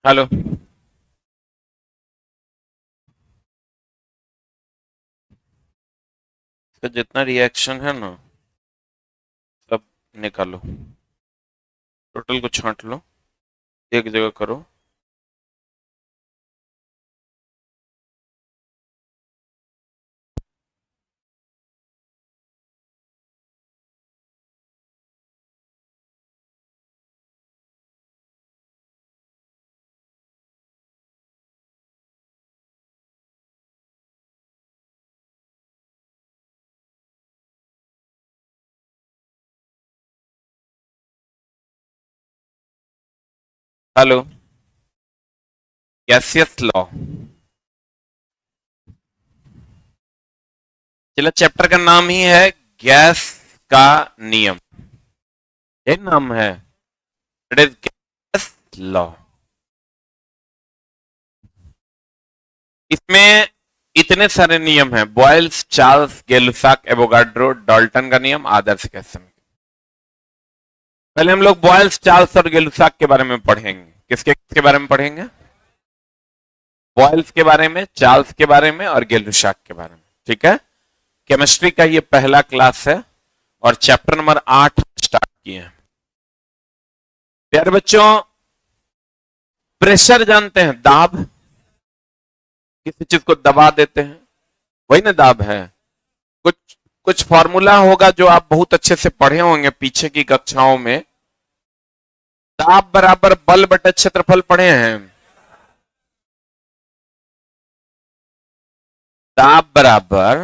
Hello. तो जितना reaction है ना सब निकालो, टोटल को छांट लो, एक जगह करो। हेलो। Gaseous law. चलो, चैप्टर का नाम ही है गैस का नियम। ये नाम है, इट इज गैस लॉ। इसमें इतने सारे नियम हैं: बॉयल्स, चार्ल्स, गै-लुसाक, एवोगाड्रो, डाल्टन का नियम, आदर्श गैस समीकरण। पहले हम लोग बॉयल्स, चार्ल्स और गै-लुसाक के बारे में पढ़ेंगे। किसके किसके बारे में पढ़ेंगे? बॉयल्स के बारे में, चार्ल्स के बारे में और गै-लुसाक के बारे में। ठीक है। केमिस्ट्री का ये पहला क्लास है और चैप्टर नंबर 8 स्टार्ट किए हैं। प्यारे बच्चों, प्रेशर जानते हैं? दाब, किसी चीज को दबा देते हैं, वही ना दाब है। कुछ कुछ फॉर्मूला होगा जो आप बहुत अच्छे से पढ़े होंगे पीछे की कक्षाओं में। दाब बराबर बल बटे क्षेत्रफल पढ़े हैं। दाब बराबर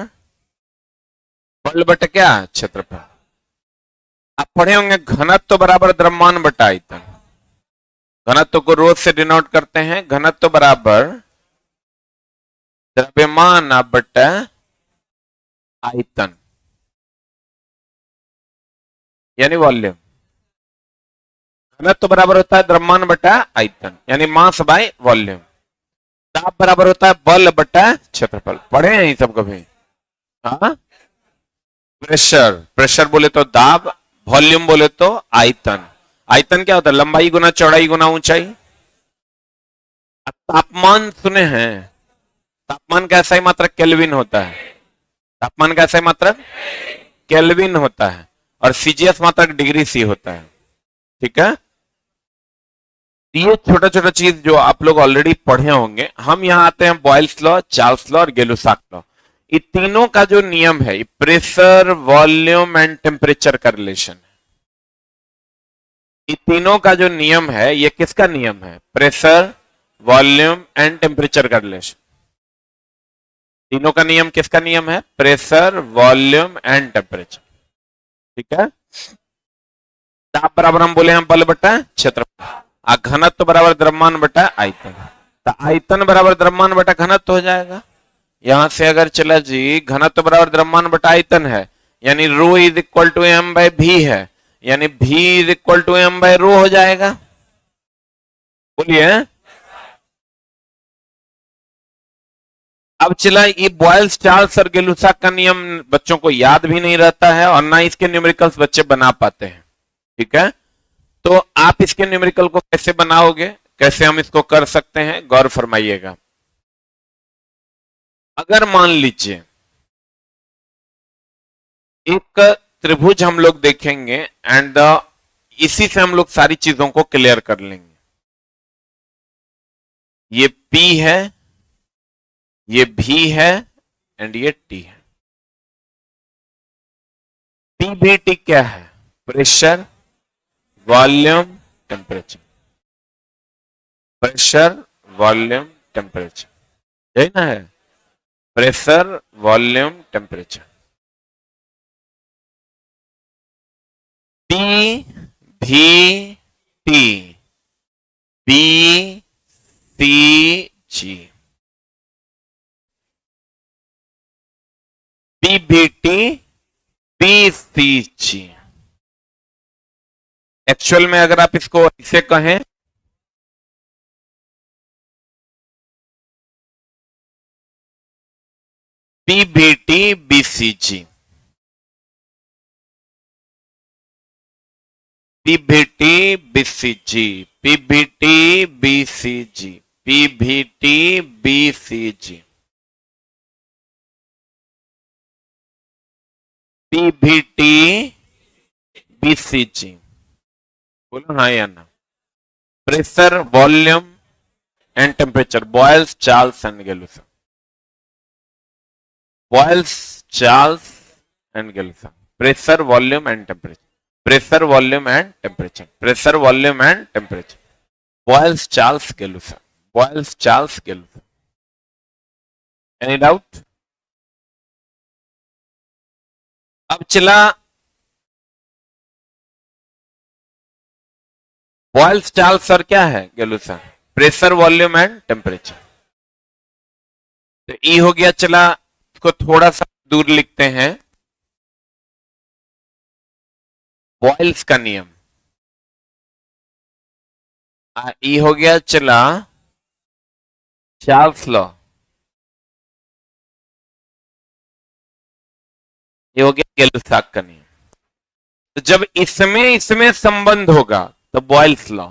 बल बटे क्या? क्षेत्रफल। आप पढ़े होंगे घनत्व बराबर द्रव्यमान बटा आयतन। घनत्व को रो से डिनोट करते हैं। घनत्व बराबर द्रव्यमान बटा आयतन, यानी वॉल्यूम। घनत्व बराबर होता है द्रव्यमान बटा आयतन, यानी मास बाय वॉल्यूम। दाब बराबर होता है बल बटा क्षेत्रफल। पढ़े हैं ये सब कभी? हाँ। प्रेशर, प्रेशर बोले तो दाब, वॉल्यूम बोले तो आयतन। आयतन क्या होता है? लंबाई गुना चौड़ाई गुना ऊंचाई। अब तापमान सुने हैं? तापमान का ऐसा ही मात्रक केल्विन होता है। तापमान का ऐसा ही मात्रक केल्विन होता है और सीजीएस मात्रक डिग्री सी होता है। ठीक है। ये छोटा छोटा चीज जो आप लोग ऑलरेडी पढ़े होंगे। हम यहाँ आते हैं बॉयल्स लॉ, चार्ल्स लॉ और गै-लुसाक लॉ। ये तीनों का जो नियम है, प्रेशर, वॉल्यूम एंड टेम्परेचर का रिलेशन है। ये तीनों का जो नियम है, ये किसका नियम है? प्रेशर, वॉल्यूम एंड टेम्परेचर का रिलेशन। तीनों का नियम किसका नियम है? Pressure, volume and temperature. ठीक है। ताप बराबर हम बोले हैं बल बटा क्षेत्रफल। घनत्व बराबर द्रव्यमान बटा आयतन। तो आयतन बराबर द्रव्यमान बटा घनत्व हो जाएगा। यहां से अगर चला जी, घनत्व बराबर द्रव्यमान बटा आयतन है, यानी rho is equal to m by V है, यानी V is equal to m by rho हो जाएगा। बोलिए। अब चला, ये बॉयल्स, चार्ल्स और गै-लुसाक का नियम बच्चों को याद भी नहीं रहता है और ना इसके न्यूमेरिकल्स बच्चे बना पाते हैं। ठीक है। तो आप इसके न्यूमेरिकल को कैसे बनाओगे, कैसे हम इसको कर सकते हैं, गौर फरमाइएगा। अगर मान लीजिए एक त्रिभुज हम लोग देखेंगे एंड इसी से हम लोग सारी चीजों को क्लियर कर लेंगे। ये P है, ये V है एंड ये T है। P भी T क्या है? Pressure, volume, temperature. Pressure, volume, temperature, यही ना है? Pressure, volume, temperature. P V T B C G। P B T B C G। Actual में अगर आप इसको ऐसे कहें, P B T B C G। PVT BCG, PVT BCG, PVT BCG, PVT BCG. बोलो हाँ या ना। Pressure, volume and temperature, Boyle's, Charles and Gay Lussac. Boyle's, Charles and Gay Lussac. Pressure, volume and temperature, pressure, volume and temperature, pressure, volume and temperature. Boyle's, Charles, Gay Lussac, Boyle's, Charles, Gay Lussac. Any doubt? अब चला Boyle's, Charles और क्या है Gay Lussac, pressure, volume and temperature. तो ई हो गया। चला इसको थोड़ा सा दूर लिखते हैं, बॉयल्स का नियम। ई हो गया। चला चार्ल्स लॉ, ये हो गया गेलुसाक का नियम। तो जब इसमें इसमें संबंध होगा तो बॉयल्स लॉ,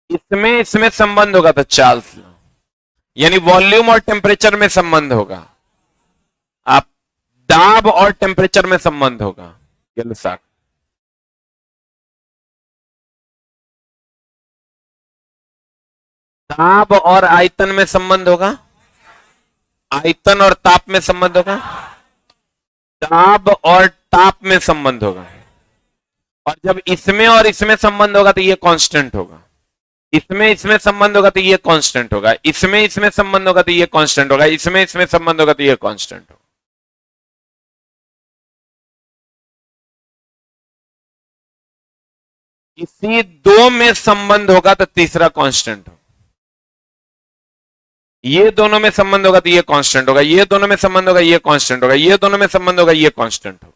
इसमें इसमें संबंध होगा तो चार्ल्स लॉ। यानी वॉल्यूम और टेम्परेचर में संबंध होगा, आप दाब और टेम्परेचर में संबंध होगा गेलुसाक। दाब और आयतन में संबंध होगा, आयतन और ताप में संबंध होगा, दाब और ताप में संबंध होगा। और जब इसमें और इसमें संबंध होगा तो ये कांस्टेंट होगा, इसमें इसमें संबंध होगा तो ये कांस्टेंट होगा, इसमें इसमें संबंध होगा तो ये कांस्टेंट होगा, इसमें इसमें संबंध होगा तो ये कांस्टेंट होगा। इसी दो में संबंध होगा तो तीसरा कांस्टेंट होगा। ये दोनों में संबंध होगा तो ये कांस्टेंट होगा, ये दोनों में संबंध होगा ये कांस्टेंट होगा, ये दोनों में संबंध होगा ये कांस्टेंट होगा।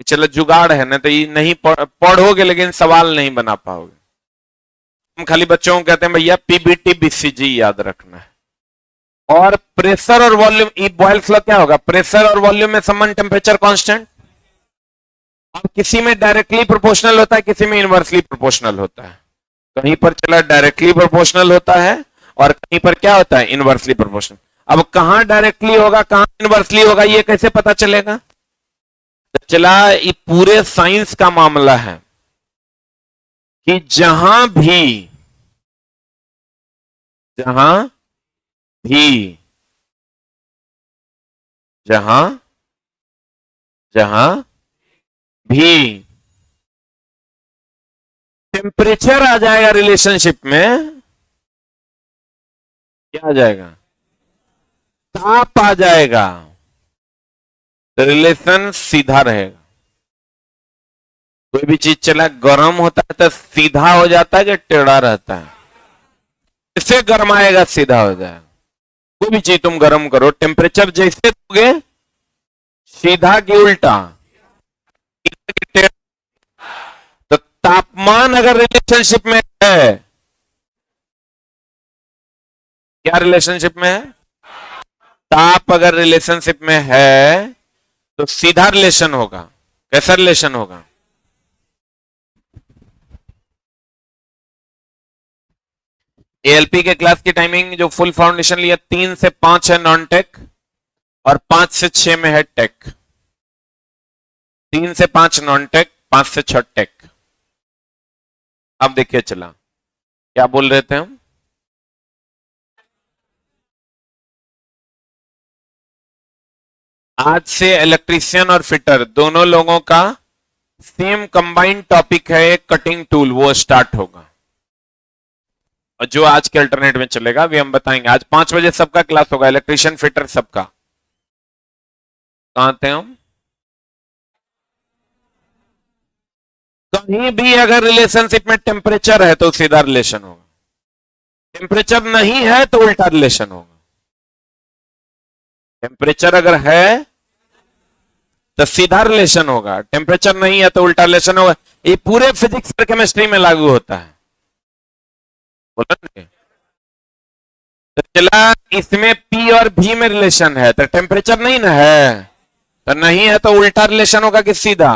चलो जुगाड़ है ना, तो ये नहीं पढ़ोगे लेकिन सवाल नहीं बना पाओगे। हम खाली बच्चों को कहते हैं भैया पीबीटी बीसीजी याद रखना है। और प्रेशर और वॉल्यूम, ई बॉयल्स लॉ क्या होगा, प्रेशर और वॉल्यूम में संबंध टेम्परेचर कांस्टेंट। अब किसी में डायरेक्टली प्रोपोर्शनल होता है, किसी में इनवर्सली प्रोपोर्शनल होता है। कहीं पर चला डायरेक्टली प्रोपोर्शनल होता है और कहीं पर क्या होता है, इनवर्सली प्रोपोर्शनल। अब कहां डायरेक्टली होगा कहां इनवर्सली होगा ये कैसे पता चलेगा? तो चला ये पूरे साइंस का मामला है कि जहां भी जहां भी टेम्परेचर आ जाएगा रिलेशनशिप में, क्या आ जाएगा, ताप आ जाएगा, तो रिलेशन सीधा रहेगा। कोई भी चीज चला गर्म होता है तो सीधा हो जाता है कि टेढ़ा रहता है? इससे गर्म आएगा सीधा हो जाएगा। कोई भी चीज तुम गर्म करो, टेम्परेचर जैसे दोगे सीधा की उल्टा, तो तापमान अगर रिलेशनशिप में है, क्या रिलेशनशिप में है, ताप अगर रिलेशनशिप में है तो सीधा रिलेशन होगा। कैसा रिलेशन होगा? एएलपी के क्लास की टाइमिंग जो फुल फाउंडेशन लिया 3 से 5 है नॉन टेक और 5 से 6 में है टेक। 3 से 5 नॉन टेक, 5 से 6 टेक। अब देखिए चला क्या बोल रहे थे हम, आज से इलेक्ट्रीशियन और फिटर दोनों लोगों का सेम कंबाइंड टॉपिक है, कटिंग टूल, वो स्टार्ट होगा। और जो आज के अल्टरनेट में चलेगा भी हम बताएंगे। आज 5 बजे सबका क्लास होगा, इलेक्ट्रीशियन फिटर सबका। कहां थे हम? कहीं भी अगर रिलेशनशिप में टेम्परेचर है तो सीधा रिलेशन होगा, टेम्परेचर नहीं है तो उल्टा रिलेशन होगा। टेम्परेचर अगर है तो सीधा रिलेशन होगा, टेम्परेचर नहीं है तो उल्टा रिलेशन होगा। ये पूरे फिजिक्स और केमिस्ट्री में लागू होता है। बोला तो चला इसमें P और V में रिलेशन है तो टेम्परेचर नहीं ना है, तो नहीं है तो उल्टा रिलेशन होगा कि सीधा?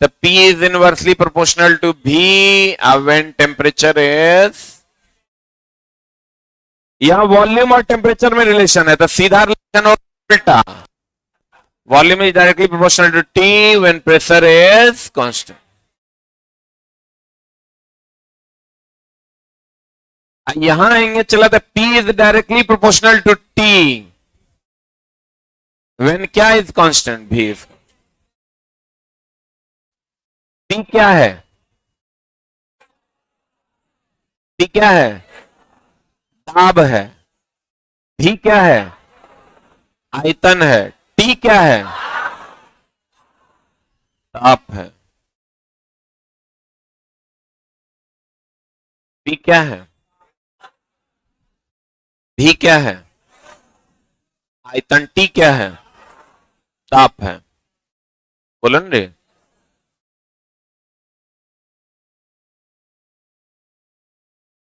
तो P is inversely proportional to V when temperature is, यहां वॉल्यूम और टेम्परेचर में रिलेशन है तो सीधा रिलेशन होगा उल्टा। Volume is directly proportional to T when pressure is constant। यहां आएंगे चला तो P is directly proportional to T when क्या is constant, V is। P क्या है? P क्या है? दाब है। V क्या है? आयतन है। T क्या है? ताप है। P क्या है? V क्या है? आयतन। T क्या है? ताप है। बोलो ना रे।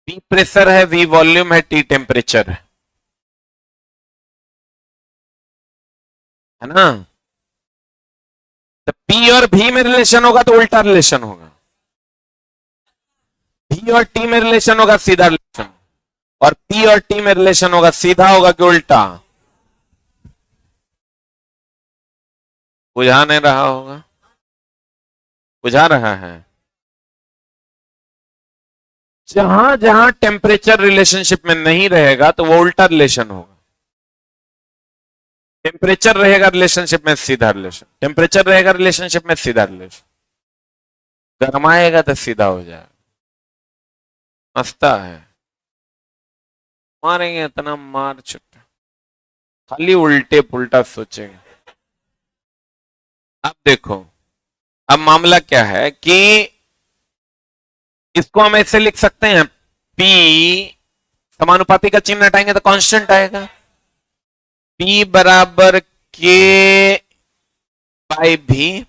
V प्रेशर है, V वॉल्यूम है, T टेम्परेचर है ना? तो P और V में रिलेशन होगा तो उल्टा रिलेशन होगा। V और T में रिलेशन होगा सीधा रिलेशन, और P और T में रिलेशन होगा सीधा होगा कि उल्टा? बुझा नहीं रहा होगा? बुझा रहा है? जहां जहां टेम्परेचर रिलेशनशिप में नहीं रहेगा तो वो उल्टा रिलेशन होगा। टेम्परेचर रहेगा रिलेशनशिप में सीधा रिलेशन, टेम्परेचर रहेगा रिलेशनशिप में सीधा रिलेशन, गर्माएगा तो सीधा हो जाएगा। मस्ता है। मारेंगे इतना मार छुट्टा, खाली उल्टे पुल्टा सोचेंगे। अब देखो, अब मामला क्या है कि इसको हम ऐसे लिख सकते हैं, P समानुपाती का चिन्ह हटाएंगे तो कांस्टेंट आएगा। P बराबर K बाई भी,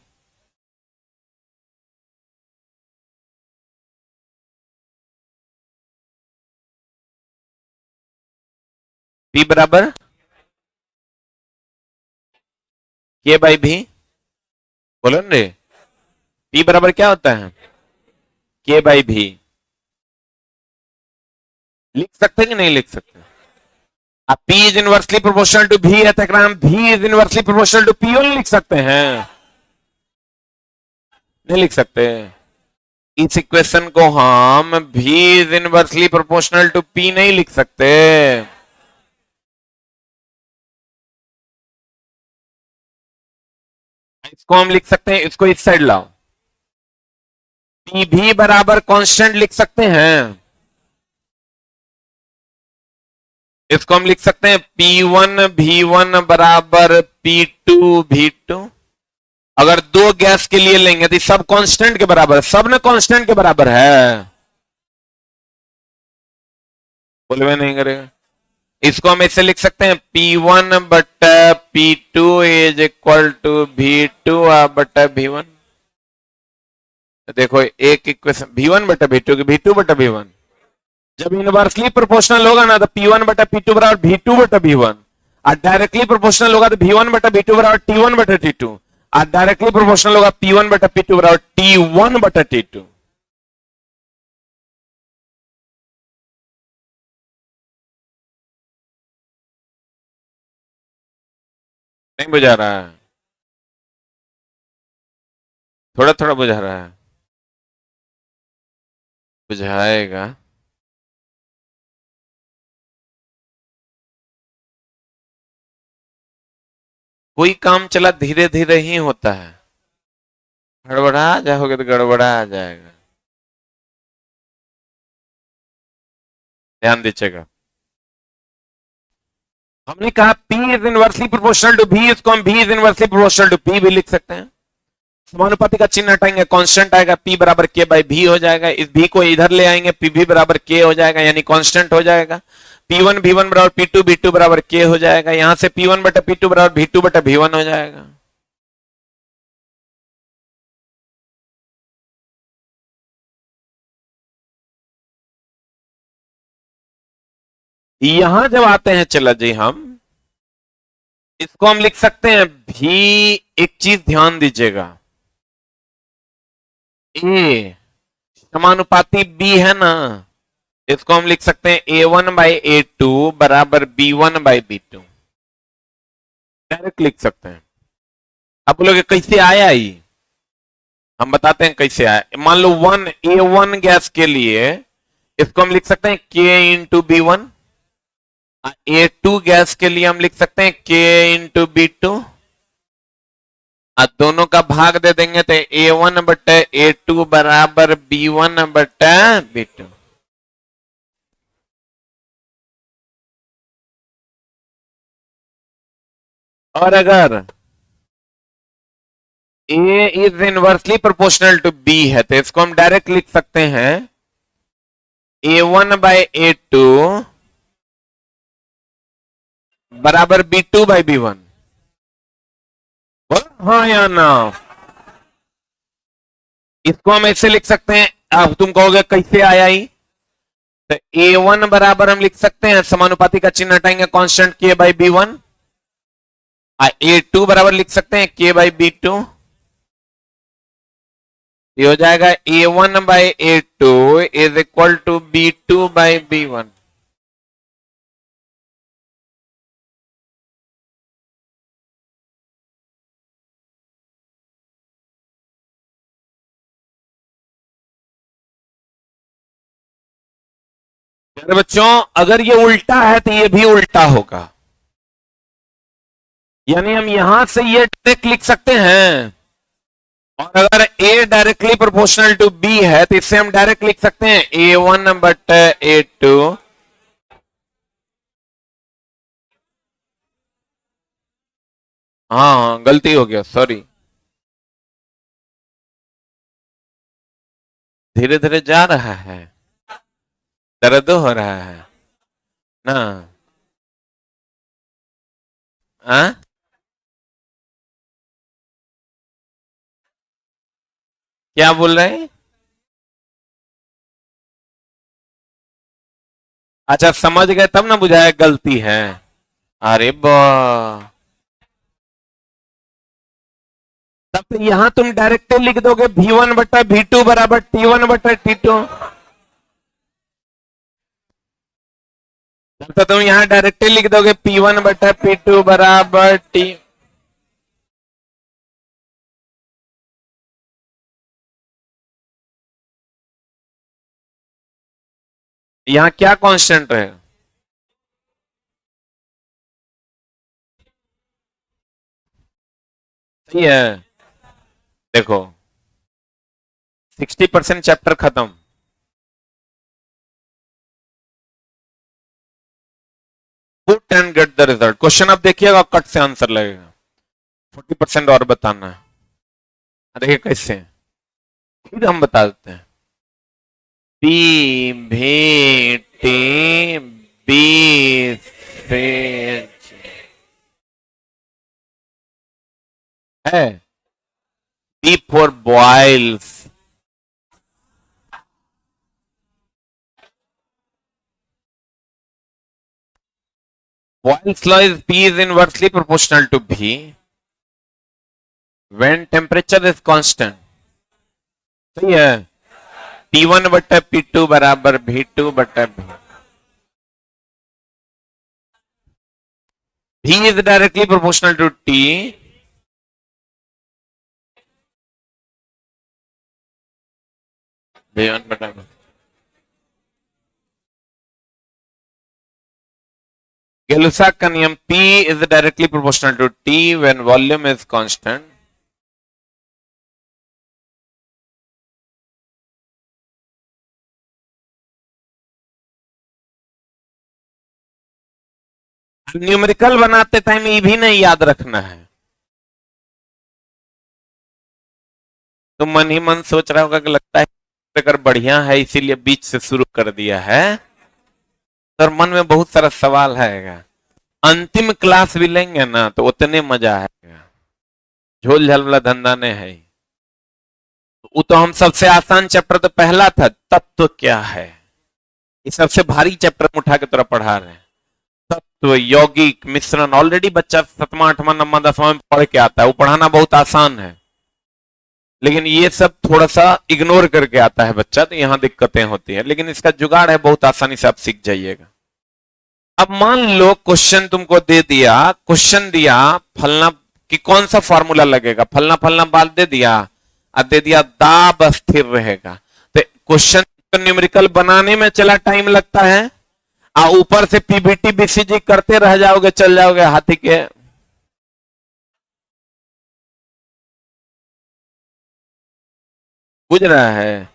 P बराबर K बाई भी। बोलो ना रे, P बराबर क्या होता है? K बाई भी। लिख सकते कि नहीं लिख सकते? अब P is inversely proportional to V है तो हम V is inversely proportional to P only लिख सकते हैं? नहीं लिख सकते। इस इक्वेशन को हम V is inversely proportional to P नहीं लिख सकते। इसको हम लिख सकते हैं, इसको इस साइड लाओ, P भी बराबर कांस्टेंट लिख सकते हैं। इसको हम लिख सकते हैं P1 V1 बराबर P2 V2। अगर दो गैस के लिए लेंगे तो सब कांस्टेंट के बराबर, सब ना कांस्टेंट के बराबर है। बोलवे नहीं करेगा। इसको हम ऐसे लिख सकते हैं P1 बटा P2 is equal to V2 बटा V1। देखो एक इक्वेशन V1 बटा V2 की V2 बटा V1, जब इनवर्सली प्रोपोर्शनल होगा ना तो P1 बटा P2 बराबर V2 बटा V1, और डायरेक्टली प्रोपोर्शनल होगा तो V1 बटा V2 बराबर T1 बटा T2, और डायरेक्टली प्रोपोर्शनल होगा P1 बटा P2 बराबर T1 बटा T2। नहीं बुझा रहा है? थोड़ा थोड़ा बुझा रहा है। बुझाएगा। कोई काम चला धीरे धीरे ही होता है, गड़बड़ा जाओगे तो गड़बड़ा आ जाएगा। ध्यान दीजिएगा। हमने कहा P is inversely proportional to V, इसको हम V is inversely proportional to P भी लिख सकते हैं। समानुपाती का चिन्ह हटाएंगे, कांस्टेंट आएगा, P बराबर K बाई V हो जाएगा। इस V को इधर ले आएंगे, PV बराबर K हो जाएगा, यानी कांस्टेंट हो जाएगा। P1 V1 बराबर P2 V2 बराबर K हो जाएगा। यहां से P1 बटा P2 बराबर V2 बटा V1 हो जाएगा। यहां जब आते हैं चला जी हम इसको हम लिख सकते हैं भी। एक चीज ध्यान दीजिएगा, ए समानुपाती बी है ना, इसको हम लिख सकते हैं A1/A2 बराबर B1/B2। डायरेक्ट लिख सकते हैं। आप बोलोगे कैसे आया ये, हम बताते हैं कैसे आया। मान लो A1 गैस के लिए इसको हम लिख सकते हैं K×B1। A2 गैस के लिए हम लिख सकते हैं K×B2। दोनों का भाग दे देंगे तो A1/A2 बराबर B1/B2। और अगर A is inversely proportional to B है तो इसको हम डायरेक्ट लिख सकते हैं A1/A2 बराबर B2/B1। हाँ या ना। इसको हम ऐसे लिख सकते हैं। अब तुम कहोगे कैसे आया ही, तो A1 बराबर हम लिख सकते हैं, समानुपाती का चिन्ह हटाएंगे, कांस्टेंट K/B1। A2 बराबर लिख सकते हैं K/B2। ये हो जाएगा A1/A2 is equal to B2/B1। प्यारे बच्चों, अगर ये उल्टा है तो ये भी उल्टा होगा, यानी हम यहां से ये डायरेक्ट लिख सकते हैं। और अगर A directly proportional to B है तो इससे हम डायरेक्ट लिख सकते हैं A1/A2। हाँ गलती हो गया, सॉरी। धीरे धीरे जा रहा है, दर्द हो रहा है ना। आ? क्या बोल रहे हैं? अच्छा समझ गए तब ना बुझाया गलती है। अरे बा, तब तो यहां तुम डायरेक्ट लिख दोगे V1/V2 बराबर T1/T2। तब तो तुम यहां डायरेक्ट लिख दोगे P1/P2 बराबर T। यहां क्या कांस्टेंट है? सही है। देखो 60% चैप्टर खत्म। Put and get the result. Question अब देखिएगा, कट से आंसर लगेगा। 40% और बताना है। देखिए कैसे, फिर हम बता देते हैं। P भी T B से है। B for boils। Boyle's law is P is inversely proportional to B when temperature is constant। सही है। P1/P2 बराबर V2/V। V is directly proportional to T V1/V। गेलुसा का नियम, P is directly proportional to T when volume is constant। Numerical बनाते time ये भी नहीं याद रखना है। तो मन ही मन सोच रहा होगा कि लगता है अगर बढ़िया है इसीलिए बीच से शुरू कर दिया है। सर मन में बहुत सारा सवाल है, अंतिम क्लास भी लेंगे ना तो उतने मजा आएगा। झोल झाल वाला धंधा नहीं है। वो तो हम सबसे आसान चैप्टर तो पहला था, तत्व क्या है, ये सबसे भारी चैप्टर उठा के तोरा पढ़ा रहे हैं। तो यौगिक मिश्रण ऑलरेडी बच्चा 7वां 8वां 9वां 10वां में पढ़ के आता है, वो पढ़ाना बहुत आसान है, लेकिन ये सब थोड़ा सा इग्नोर करके आता है बच्चा, तो यहां दिक्कतें होती है। लेकिन इसका जुगाड़ है, बहुत आसानी से आप सीख जाइएगा। अब मान लो क्वेश्चन तुमको दे दिया, क्वेश्चन दिया फलना कि कौन सा फॉर्मूला लगेगा, फलना फलना बाल दे दिया और दे दिया दाब स्थिर रहेगा। तो क्वेश्चन न्यूमेरिकल बनाने में चला टाइम लगता है, आ ऊपर से पीबीटी बीसीजी करते रह जाओगे, चल जाओगे हाथी के। बुझ रहा है?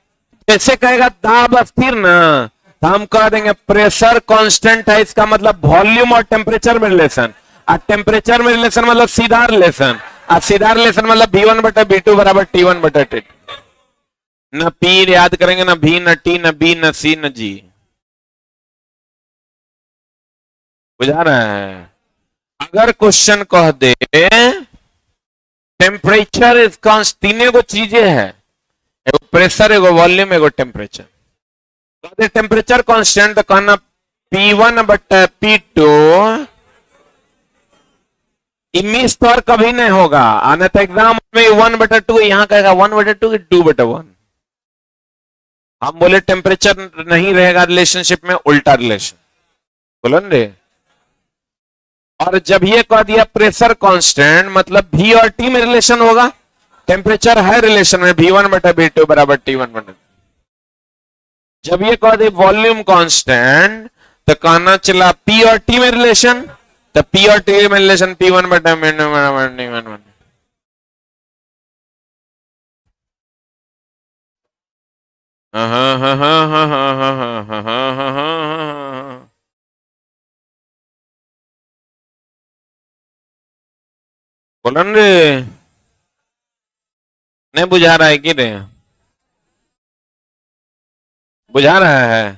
कैसे कहेगा दाब स्थिर ना, तो हम कह देंगे प्रेशर कांस्टेंट है, इसका मतलब वॉल्यूम और टेम्परेचर में रिलेशन, और टेम्परेचर में रिलेशन मतलब सीधा रिलेशन, और सीधा रिलेशन मतलब V1 बटा V2 बराबर T1 बटा T2। न पी याद करेंगे, न भी, न टी, न बी, न सी, न जी। बुझा रहा है? अगर क्वेश्चन कह दे टेम्परेचर इज कांस्ट, तीनों को चीजें है, एगो प्रेशर, एगो वॉल्यूम, एगो टेम्परेचर, तो टेम्परेचर कांस्टेंट तो कहना P1 बटा P2, मिस तो और कभी नहीं होगा, आने तो एग्जाम में 1/2, यहां कहेगा 1/2 की 2/1। हम बोले टेम्परेचर नहीं रहेगा रिलेशनशिप में, उल्टा रिलेशन बोलो रे। और जब ये कह दिया प्रेशर कांस्टेंट मतलब V और T में रिलेशन होगा, टेम्परेचर है रिलेशन में V1 बटा V2 बराबर T1 बटा। जब ये कह दे वॉल्यूम कांस्टेंट तो कहना चला P और T में रिलेशन, तो P और T में रिलेशन P1 बटा बराबर T1 बटा। बोलन रे, नहीं बुझा रहा है कि रे? बुझा रहा है?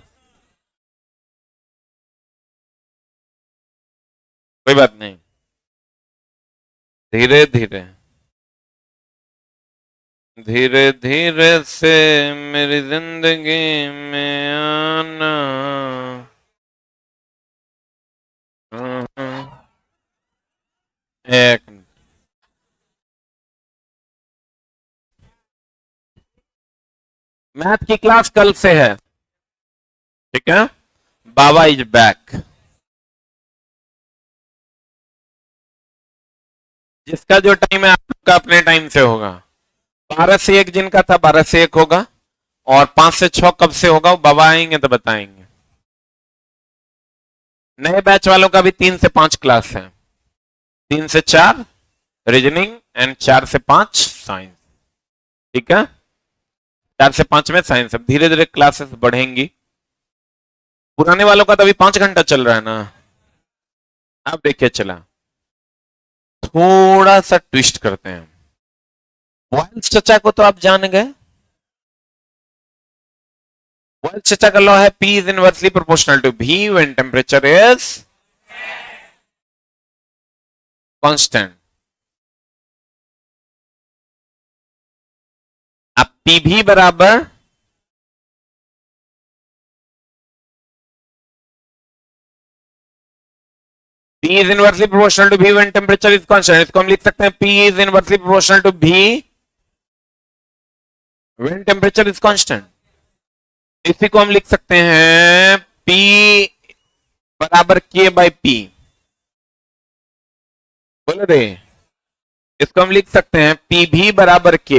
कोई बात नहीं, धीरे धीरे धीरे धीरे से मेरी जिंदगी में आना। एक मैथ की क्लास कल से है, ठीक है? बाबा इज बैक। जिसका जो टाइम है आपका अपने टाइम से होगा। 12 से 1 जिनका था 12 से 1 होगा, और 5 से 6 कब से होगा वो बाबा आएंगे तो बताएंगे। नए बैच वालों का भी 3 से 5 क्लास है, 3 से 4 रीजनिंग एंड 4 से 5 साइंस, ठीक है? 4 से 5 में साइंस। अब धीरे धीरे क्लासेस बढ़ेंगी। पुराने वालों का तो अभी 5 घंटा चल रहा है ना। अब देखिए चला, थोड़ा सा ट्विस्ट करते हैं। बॉयल्स चचा को तो आप जान गए। बॉयल्स चचा का लॉ है P is inversely proportional to V when temperature is constant. अब PV बराबर P is inversely proportional to V when temperature is constant। इसको हम लिख सकते हैं P is inversly proportional to V when temperature is constant। इसी को हम लिख सकते हैं P बराबर K by P। बोलो रे, इसको हम लिख सकते हैं PV बराबर K।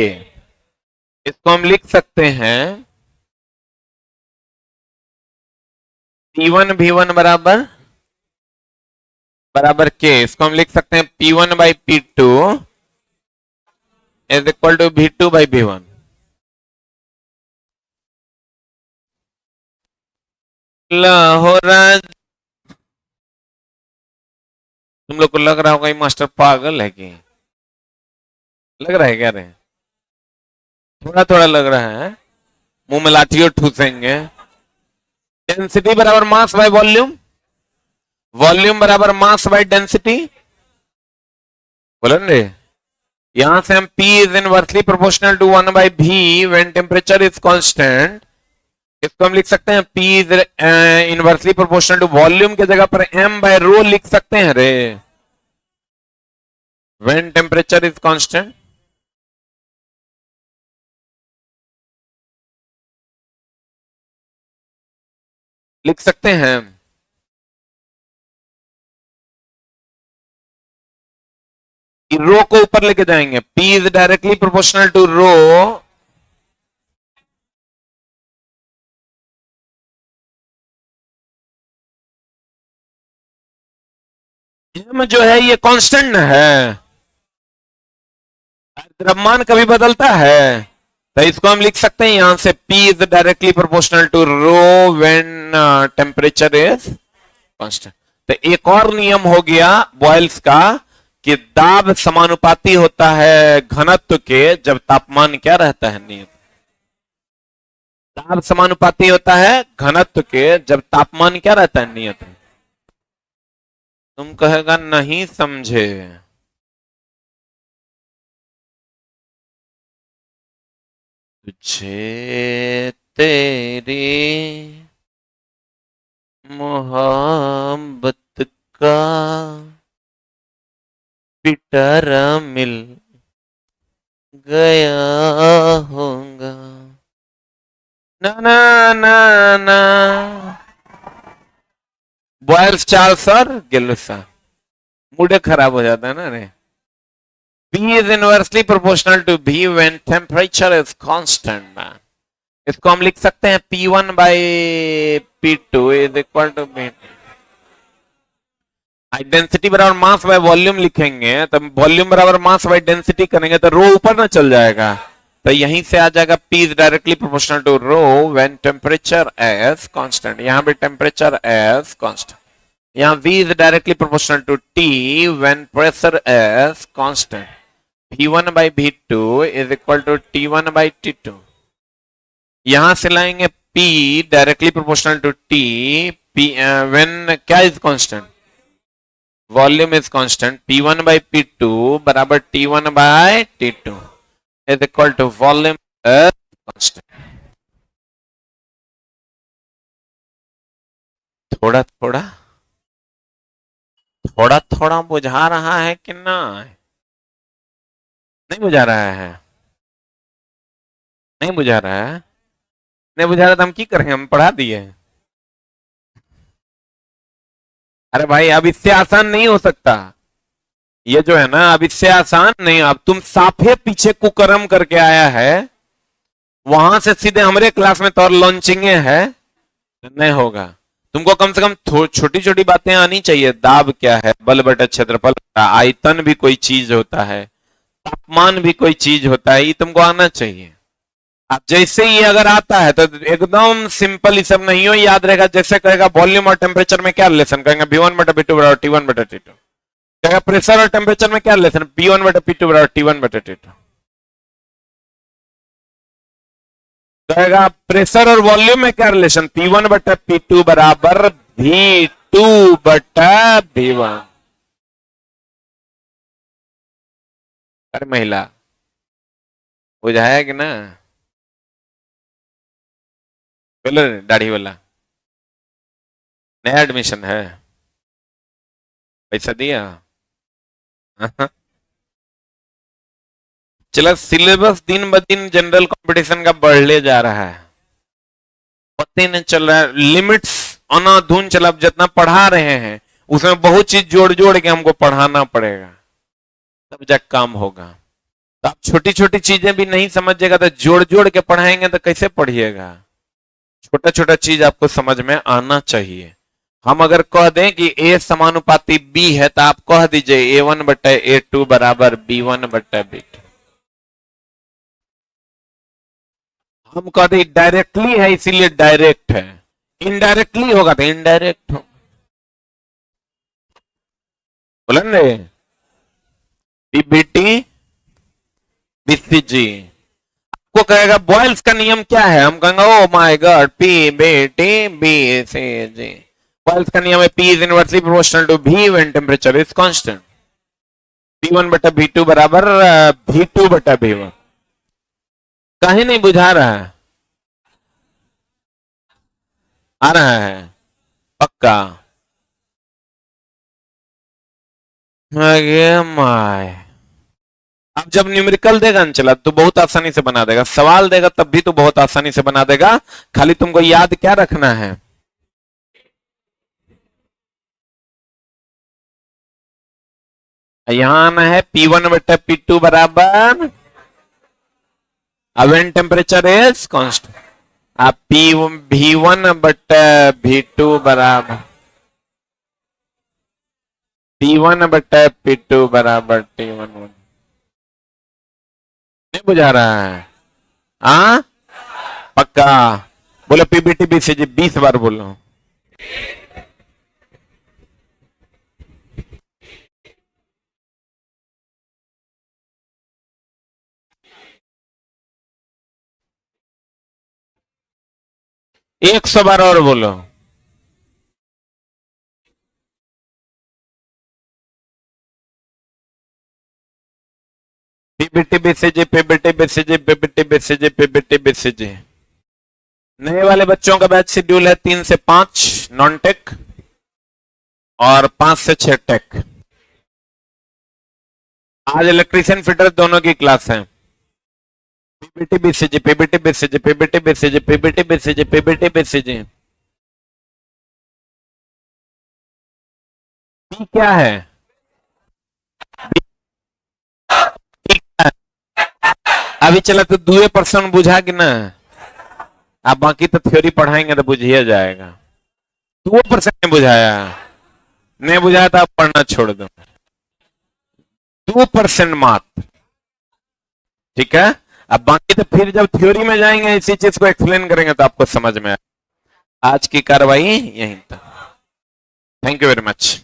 इसको हम लिख सकते हैं P1 V1 बराबर K। इसको हम लिख सकते हैं P1 by P2 is equal to V2 by V1। Lahore, तुम लोग को लग रहा होगा ये मास्टर पागल है कि? लग रहा है क्या रे? थोड़ा थोड़ा लग रहा है, मुंह में लाठियों ठूसेंगे। डेंसिटी बराबर मास बाय वॉल्यूम, वॉल्यूम बराबर मास बाय डेंसिटी। बोलो रे, यहां से हम P is inversely proportional to 1 by V when temperature is constant. इसको हम लिख सकते हैं P is inversely proportional to volume के जगह पर m बाय रो लिख सकते हैं रे, व्हेन टेम्परेचर इज कांस्टेंट। लिख सकते हैं। रो को ऊपर लेके जाएंगे, P is directly proportional to rho, m जो है ये कांस्टेंट है, द्रव्यमान कभी बदलता है, तो इसको हम लिख सकते हैं यहां से P is directly proportional to rho when temperature is constant. तो एक और नियम हो गया बॉयल्स का कि दाब समानुपाती होता है घनत्व के जब तापमान क्या रहता है नियत। दाब समानुपाती होता है घनत्व के जब तापमान क्या रहता है नियत। तुम कहेगा नहीं समझे, तुझे तेरी मोहब्बत का पिटारा मिल गया होगा। ना ना ना ना बॉयल्स चार्ल्स और गिल्सा, मूड खराब हो जाता है ना रे। P is inversely proportional to V when temperature is constant man। इसको हम लिख सकते हैं P1 by P2 is equal to V। Density बराबर मास बाय वॉल्यूम लिखेंगे तो वॉल्यूम बराबर मास बाय डेंसिटी करेंगे तो रो ऊपर ना चल जाएगा, तो यहीं से आ जाएगा P is directly proportional to row when temperature is constant। यहां पे टेम्परेचर is constant। यहां V is directly proportional to T when pressure is constant। V1 by V2 is equal to T1 by T2। यहां से लाएंगे P directly proportional to T P when क्या is constant, volume is constant, P1 by P2 बराबर T1 by T2 is equal to volume is constant. थोड़ा थोड़ा थोड़ा थोड़ा बुझा रहा है कि ना, नहीं बुझा रहा है, नहीं बुझा रहा है, नहीं बुझा रहा तो हम की करेंगे, हम पढ़ा दिए। अरे भाई अब इससे आसान नहीं हो सकता, ये जो है ना अब इससे आसान नहीं। अब तुम साफे पीछे कुकर्म करके आया है, वहां से सीधे हमारे क्लास में तो और लॉन्चिंग है, नहीं होगा। तुमको कम से कम छोटी छोटी बातें आनी चाहिए। दाब क्या है, बल बटा क्षेत्रफल, आयतन भी कोई चीज होता है, तापमान भी कोई चीज होता है, ये तुमको आना चाहिए। अब जैसे ही अगर आता है तो एकदम सिंपल, ये सब नहीं हो याद रहेगा। जैसे कहेगा वॉल्यूम और टेम्परेचर में क्या रिलेशन, कहेंगे V1 बटा V2 बराबर T1 बटा T2। कहेगा प्रेशर और टेम्परेचर में क्या रिलेशन, P1 बटा P2 बराबर T1 बटा T2। कहेगा प्रेशर और वॉल्यूम में क्या रिलेशन, P1 बटा P2 बराबर V2 बटा V1। अरे महिला बुझाया कि ना, बोलो दाढ़ी वाला, नया एडमिशन है, पैसा दिया। चलो सिलेबस दिन ब दिन जनरल कंपटीशन का बढ़ले जा रहा है, पता नहीं चल रहा है, लिमिट्स अनाधुन चला। जितना पढ़ा रहे हैं उसमें बहुत चीज जोड़ जोड़ के हमको पढ़ाना पड़ेगा, तब जब काम होगा। तो आप छोटी छोटी चीजें भी नहीं समझिएगा तो जोड़ जोड़ के पढ़ाएंगे तो कैसे पढ़िएगा। छोटा छोटा चीज आपको समझ में आना चाहिए। हम अगर कह दें कि A समानुपाती B है तो आप कह दीजिए A1 बटा A2 बराबर B1 बटा B2। हम कह दें डायरेक्टली है इसीलिए डायरेक्ट है, इनडायरेक्टली होगा तो इनडायरेक्ट हो। बोलेंगे BBT BCG। आपको कहेगा बॉयल्स का नियम क्या है, हम कहेंगे oh my God PBT BCG। Boyle's का नियम है P is inversely proportional to V when temperature is constant. P1 बटा V2 बराबर V2 बटा V1। कहीं नहीं बुझा रहा है, आ रहा है पक्का? अगे माय, अब जब न्यूमेरिकल देगा अंचला तो बहुत आसानी से बना देगा, सवाल देगा तब भी तो बहुत आसानी से बना देगा। खाली तुमको याद क्या रखना है, यहां आना है P1 बटा P2 बराबर, अब टेम्परेचर इज कांस्टेंट, आप V1 बटा V2 बराबर P1 बटा P2 बराबर T1। नहीं बुझा रहा है? हाँ पक्का बोलो, पीबीटी बीसीजी 20 बार बोलो। एक 100 बार और बोलो। PBT BCG PBT BCG PBT BCG PBT BCG. नए वाले बच्चों का बैच शेड्यूल है 3 से 5 नॉन टेक और 5 से 6 टेक। आज इलेक्ट्रीशियन फिटर दोनों की क्लास है। PBT BCG PBT BCG PBT BCG PBT BCG PBT BCG. P क्या है? अभी चला तो 2% बुझा कि ना, आप बाकी तो थ्योरी पढ़ाएंगे तो बुझिए जाएगा। 2% नहीं बुझाया, नहीं बुझाया तो आप पढ़ना छोड़ दो। 2% मात्र, ठीक है। अब बाकी तो फिर जब थ्योरी में जाएंगे इसी चीज को एक्सप्लेन करेंगे तो आपको समझ में आए। आज की कार्रवाई यहीं तक। Thank you very much.